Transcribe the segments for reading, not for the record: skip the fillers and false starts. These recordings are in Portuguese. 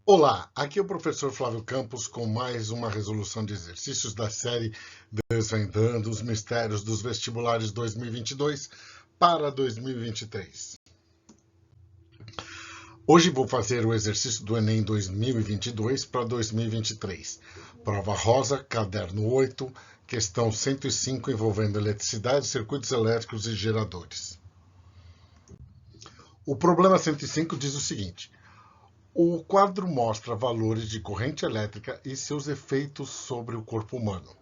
Olá, aqui é o professor Flávio Campos com mais uma resolução de exercícios da série Desvendando os Mistérios dos Vestibulares 2022 para 2023. Hoje vou fazer o exercício do Enem 2022 para 2023. Prova rosa, caderno 8, questão 105 envolvendo eletricidade, circuitos elétricos e geradores. O problema 105 diz o seguinte: o quadro mostra valores de corrente elétrica e seus efeitos sobre o corpo humano.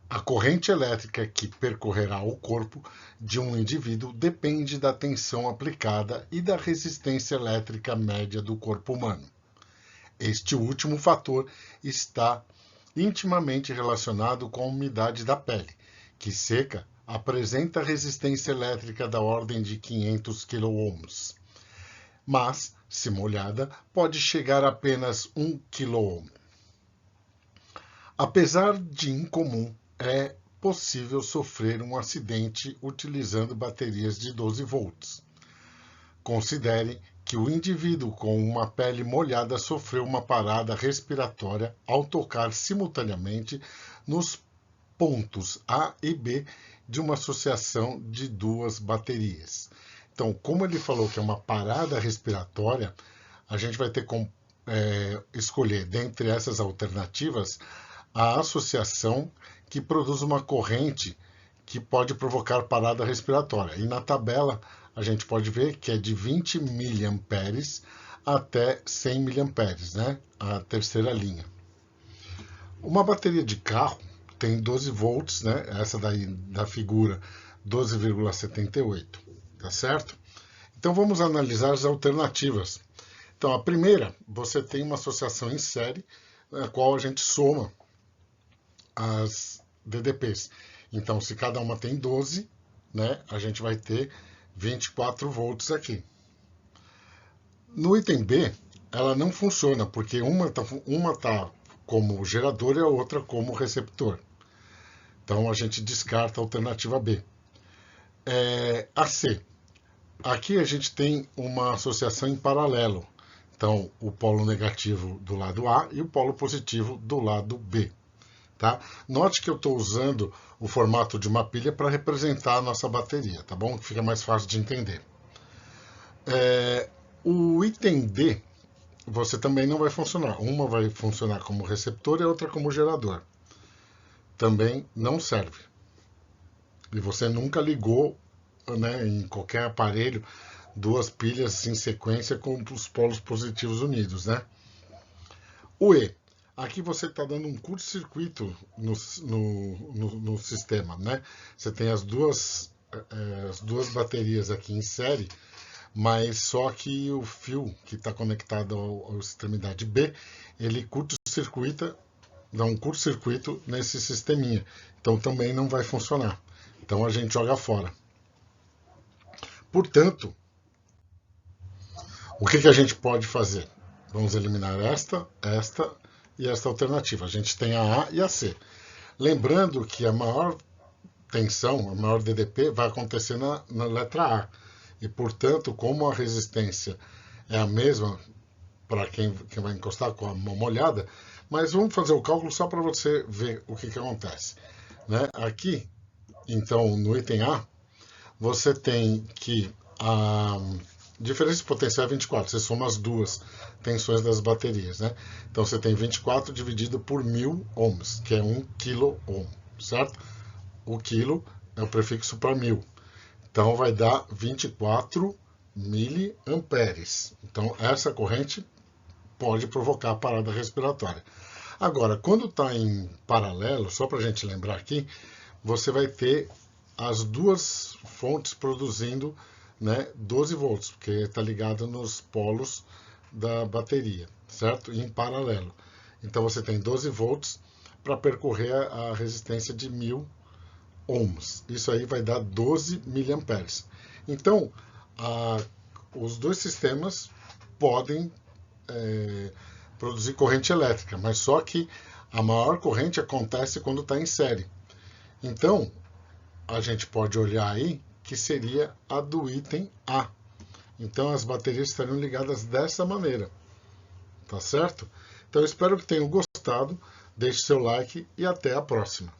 A corrente elétrica que percorrerá o corpo de um indivíduo depende da tensão aplicada e da resistência elétrica média do corpo humano. Este último fator está intimamente relacionado com a umidade da pele, que seca apresenta resistência elétrica da ordem de 500 kΩ. Mas, se molhada, pode chegar a apenas 1 kΩ. Apesar de incomum, é possível sofrer um acidente utilizando baterias de 12 volts. Considere que o indivíduo com uma pele molhada sofreu uma parada respiratória ao tocar simultaneamente nos pontos A e B de uma associação de duas baterias. Então, como ele falou que é uma parada respiratória, a gente vai ter que escolher, dentre essas alternativas, a associação que produz uma corrente que pode provocar parada respiratória. E na tabela, a gente pode ver que é de 20 mA até 100 mA, né? A terceira linha. Uma bateria de carro tem 12 volts, né? Essa daí da figura 12,78. Tá certo? Então vamos analisar as alternativas. Então a primeira, você tem uma associação em série, na qual a gente soma as DDPs. Então se cada uma tem 12, né, a gente vai ter 24 volts aqui. No item B, ela não funciona, porque uma tá como gerador e a outra como receptor. Então a gente descarta a alternativa B. A C. Aqui a gente tem uma associação em paralelo. Então, o polo negativo do lado A e o polo positivo do lado B. Tá? Note que eu estou usando o formato de uma pilha para representar a nossa bateria, tá bom? Fica mais fácil de entender. O item D, você também não vai funcionar. Uma vai funcionar como receptor e a outra como gerador. Também não serve. E você nunca ligou, né, em qualquer aparelho, duas pilhas em sequência com os polos positivos unidos, né? O E. Aqui você está dando um curto-circuito no sistema, né? Você tem as duas baterias aqui em série, mas só que o fio que está conectado à extremidade B, ele curto-circuita, dá um curto-circuito nesse sisteminha. Então também não vai funcionar. Então a gente joga fora. Portanto, o que a gente pode fazer? Vamos eliminar esta e esta alternativa. A gente tem a A e a C. Lembrando que a maior tensão, a maior DDP, vai acontecer na letra A. E, portanto, como a resistência é a mesma para quem vai encostar com a mão molhada, mas vamos fazer o cálculo só para você ver o que acontece. Né? Aqui, então, no item A, você tem que a diferença de potencial é 24. Você soma as duas tensões das baterias, né? Então você tem 24 dividido por 1000 ohms, que é 1 kΩ, certo? O quilo é o prefixo para 1000. Então vai dar 24 miliamperes. Então essa corrente pode provocar parada respiratória. Agora, quando está em paralelo, só para a gente lembrar aqui, você vai ter as duas fontes produzindo, né, 12 volts, porque está ligado nos polos da bateria, certo? E em paralelo. Então você tem 12 volts para percorrer a resistência de 1000 ohms. Isso aí vai dar 12 miliamperes. Então, os dois sistemas podem produzir corrente elétrica, mas só que a maior corrente acontece quando está em série. Então, a gente pode olhar aí que seria a do item A. Então as baterias estariam ligadas dessa maneira. tá certo? Então, eu espero que tenham gostado, deixe seu like e até a próxima.